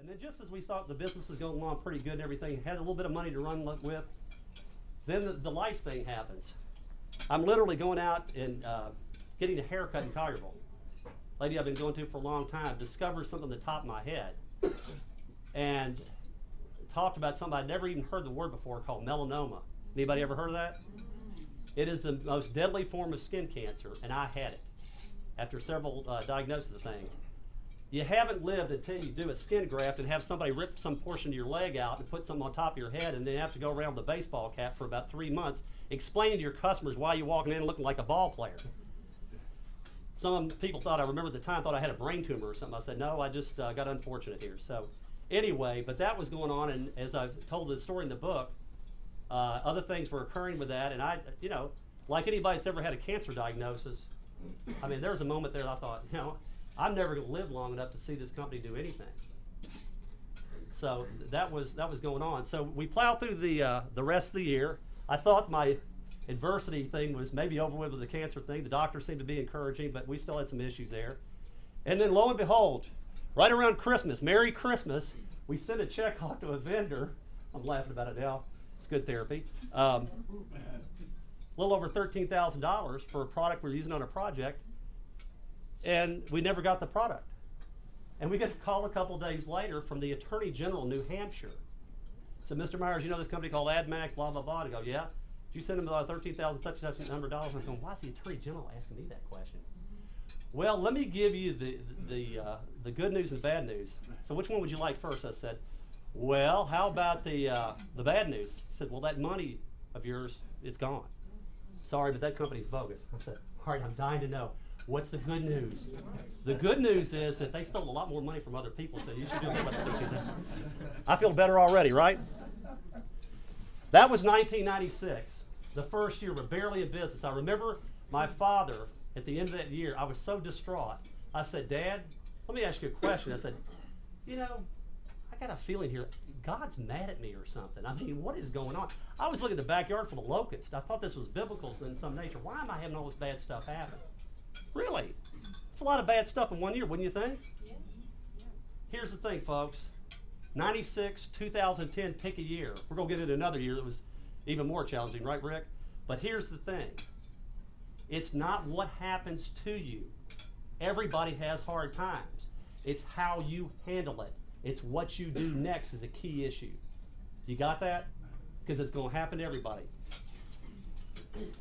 And then just as we thought the business was going along pretty good and everything, had a little bit of money to run with, then the life thing happens. I'm literally going out and getting a haircut in Collierville. Lady I've been going to for a long time discovered something on the top of my head and talked about something I'd never even heard the word before called melanoma. Anybody ever heard of that? It is the most deadly form of skin cancer, and I had it after several diagnoses of the thing. You haven't lived until you do a skin graft and have somebody rip some portion of your leg out and put something on top of your head, and then have to go around with a baseball cap for about 3 months explaining to your customers why you're walking in looking like a ball player. Some people thought, I remember at the time, thought I had a brain tumor or something. I said, no, I just got unfortunate here. So anyway, but that was going on, and as I've told the story in the book, other things were occurring with that, and I, you know, like anybody that's ever had a cancer diagnosis, I mean, there was a moment there that I thought, you know, I'm never going to live long enough to see this company do anything. So that was going on. So we plowed through the rest of the year. I thought my adversity thing was maybe over with the cancer thing. The doctor seemed to be encouraging, but we still had some issues there. And then lo and behold, right around Christmas, Merry Christmas, we sent a check off to a vendor. I'm laughing about it now. It's good therapy. A little over $13,000 for a product we're using on a project, and we never got the product. And we get a call a couple days later from the Attorney General of New Hampshire. So, Mr. Myers, you know this company called AdMax, blah, blah, blah. To go, yeah. Did you send him $13,000 such and such number of dollars? I'm going, why is the Attorney General asking me that question? Well, let me give you the good news and bad news. So which one would you like first? I said, well, how about the bad news? He said, well, that money of yours, it's gone. Sorry, but that company's bogus. I said, all right, I'm dying to know. What's the good news? The good news is that they stole a lot more money from other people, so you should do about that. I feel better already, right? That was 1996, the first year we're barely in business. I remember my father, at the end of that year, I was so distraught. I said, Dad, let me ask you a question. I said, you know, I got a feeling here, God's mad at me or something. I mean, what is going on? I was looking at the backyard for the locust. I thought this was biblical in some nature. Why am I having all this bad stuff happen? Really? It's a lot of bad stuff in 1 year, wouldn't you think? Yeah. Here's the thing, folks. 96, 2010, pick a year. We're going to get into another year that was even more challenging, right, Rick? But here's the thing. It's not what happens to you. Everybody has hard times. It's how you handle it. It's what you do next is a key issue. You got that? Because it's going to happen to everybody.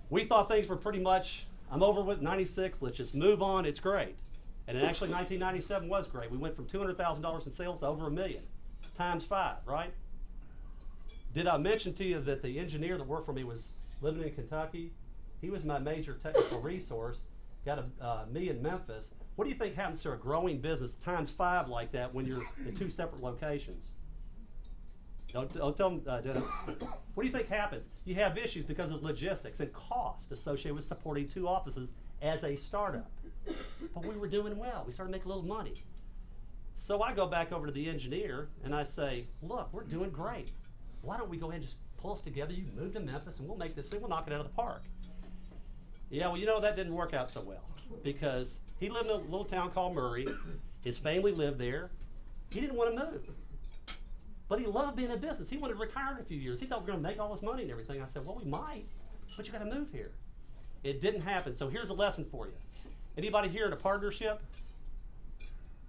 We thought things were pretty much, I'm over with 96, let's just move on, it's great. And actually 1997 was great. We went from $200,000 in sales to over $1 million, times 5, right? Did I mention to you that the engineer that worked for me was living in Kentucky? He was my major technical resource, got me in Memphis. What do you think happens to a growing business times 5 like that when you're in 2 separate locations? Don't tell them, Dennis. What do you think happens? You have issues because of logistics and cost associated with supporting 2 offices as a startup. But we were doing well. We started making a little money. So I go back over to the engineer and I say, look, we're doing great. Why don't we go ahead and just pull us together? You move to Memphis and we'll make this thing, we'll knock it out of the park. Yeah, well, you know, that didn't work out so well because he lived in a little town called Murray. His family lived there. He didn't want to move. But he loved being in business. He wanted to retire in a few years. He thought we were going to make all this money and everything. I said, well, we might, but you got to move here. It didn't happen. So here's a lesson for you. Anybody here in a partnership?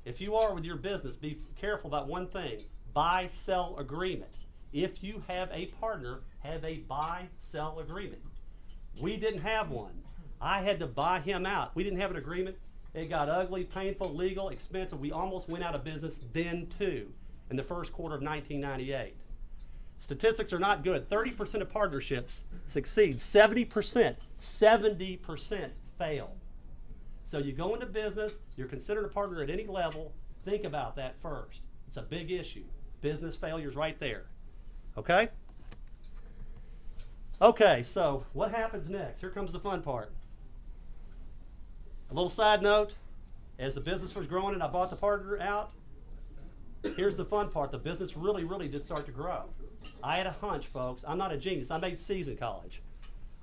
If you are with your business, be careful about one thing. Buy-sell agreement. If you have a partner, have a buy-sell agreement. We didn't have one. I had to buy him out. We didn't have an agreement. It got ugly, painful, legal, expensive. We almost went out of business then too, in the first quarter of 1998. Statistics are not good. 30% of partnerships succeed. 70% fail. So you go into business, you're considered a partner at any level, think about that first. It's a big issue. Business failure's right there. Okay? Okay, so what happens next? Here comes the fun part. A little side note, as the business was growing and I bought the partner out, here's the fun part. The business really, really did start to grow. I had a hunch, folks. I'm not a genius. I made C's in college.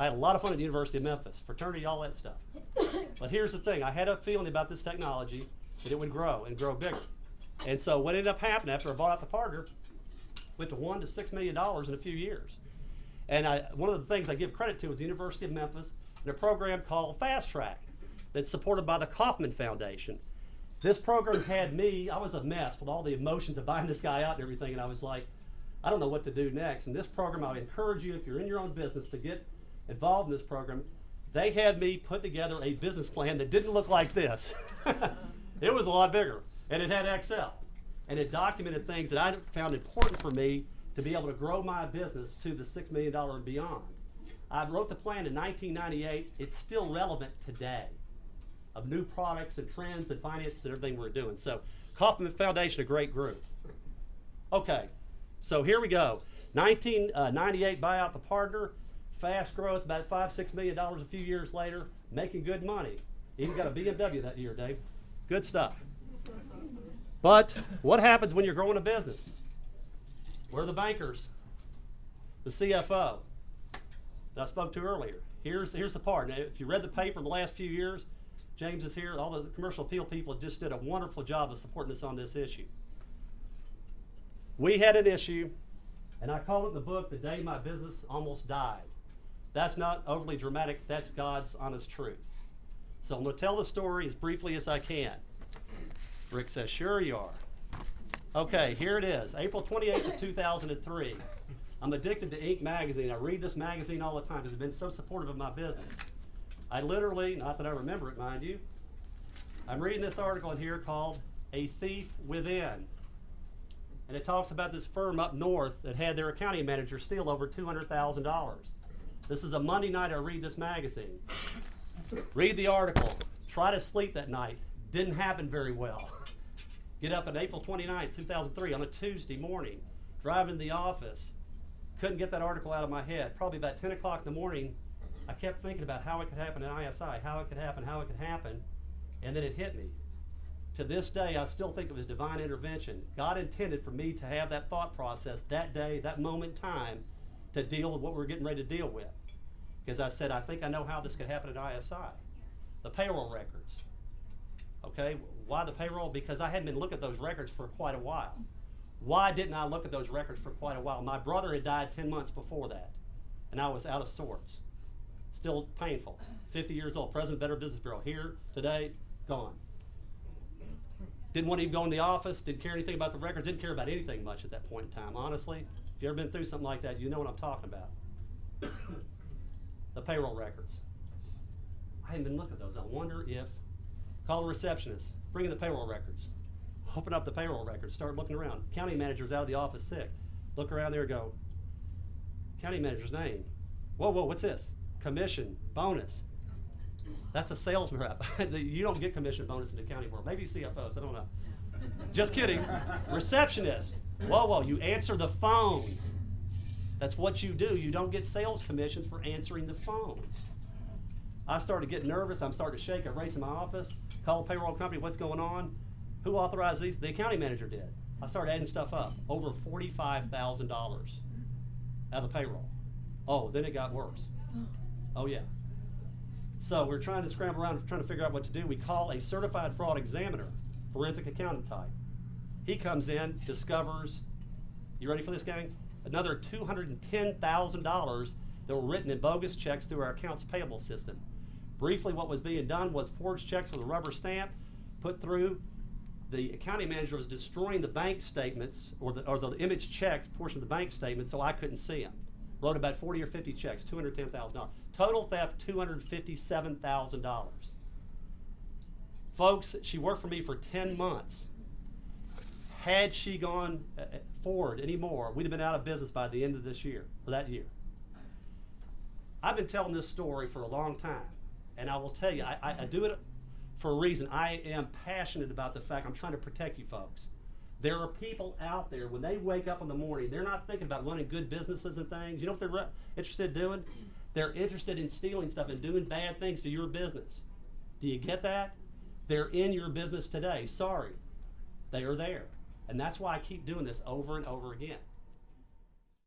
I had a lot of fun at the University of Memphis, fraternity, all that stuff. But here's the thing. I had a feeling about this technology that it would grow and grow bigger. And so what ended up happening after I bought out the partner, went to $1 to $6 million in a few years. And one of the things I give credit to is the University of Memphis and a program called Fast Track that's supported by the Kauffman Foundation. This program had me, I was a mess with all the emotions of buying this guy out and everything, and I was like, I don't know what to do next. And this program, I would encourage you, if you're in your own business, to get involved in this program. They had me put together a business plan that didn't look like this. It was a lot bigger, and it had Excel. And it documented things that I found important for me to be able to grow my business to the $6 million and beyond. I wrote the plan in 1998. It's still relevant today of new products and trends and finance and everything we're doing. So Kauffman Foundation, a great group. Okay, so here we go. 1998, buy out the partner, fast growth, about $5-6 million a few years later, making good money. Even got a BMW that year, Dave. Good stuff. But what happens when you're growing a business? Where are the bankers? The CFO that I spoke to earlier. Here's the part. Now, if you read the paper in the last few years, James is here. All the commercial appeal people just did a wonderful job of supporting us on this issue. We had an issue, and I call it in the book, The Day My Business Almost Died. That's not overly dramatic. That's God's honest truth. So I'm going to tell the story as briefly as I can. Rick says, sure you are. Okay, here it is, April 28th of 2003. I'm addicted to Inc. magazine. I read this magazine all the time because it's been so supportive of my business. I literally, not that I remember it, mind you, I'm reading this article in here called A Thief Within. And it talks about this firm up north that had their accounting manager steal over $200,000. This is a Monday night I read this magazine. Read the article. Try to sleep that night. Didn't happen very well. Get up on April 29th, 2003 on a Tuesday morning, driving to the office. Couldn't get that article out of my head. Probably about 10 o'clock in the morning, I kept thinking about how it could happen in ISI, how it could happen, and then it hit me. To this day, I still think it was divine intervention. God intended for me to have that thought process that day, that moment in time, to deal with what we're getting ready to deal with. Because I said, I think I know how this could happen at ISI. The payroll records. Okay, why the payroll? Because I hadn't been looking at those records for quite a while. Why didn't I look at those records for quite a while? My brother had died 10 months before that, and I was out of sorts. Still painful. 50 years old, president of the Better Business Bureau, here today, gone. Didn't want to even go in the office, didn't care anything about the records, didn't care about anything much at that point in time, honestly. If you've ever been through something like that, you know what I'm talking about. The payroll records. I hadn't been looking at those. I wonder if, call a receptionist, bring in the payroll records. Open up the payroll records, start looking around. County manager's out of the office sick. Look around there and go, county manager's name. Whoa, what's this? Commission, bonus. That's a sales rep. You don't get commission bonus in the county world. Maybe CFOs, I don't know. Just kidding. Receptionist. Whoa, you answer the phone. That's what you do. You don't get sales commissions for answering the phone. I started getting nervous. I'm starting to shake. I race in my office, call the payroll company, what's going on? Who authorized these? The accounting manager did. I started adding stuff up. Over $45,000 out of the payroll. Oh, then it got worse. Oh yeah. So we're trying to scramble around, trying to figure out what to do. We call a certified fraud examiner, forensic accountant type. He comes in, discovers, you ready for this, gang? Another $210,000 that were written in bogus checks through our accounts payable system. Briefly, what was being done was forged checks with a rubber stamp, put through. The accounting manager was destroying the bank statements or the image checks portion of the bank statement, so I couldn't see them. Wrote about 40 or 50 checks, $210,000. Total theft, $257,000. Folks, she worked for me for 10 months. Had she gone forward anymore, we'd have been out of business by the end of this year, or that year. I've been telling this story for a long time, and I will tell you, I do it for a reason. I am passionate about the fact I'm trying to protect you folks. There are people out there, when they wake up in the morning, they're not thinking about running good businesses and things. You know what they're interested in doing? They're interested in stealing stuff and doing bad things to your business. Do you get that? They're in your business today. Sorry. They are there. And that's why I keep doing this over and over again.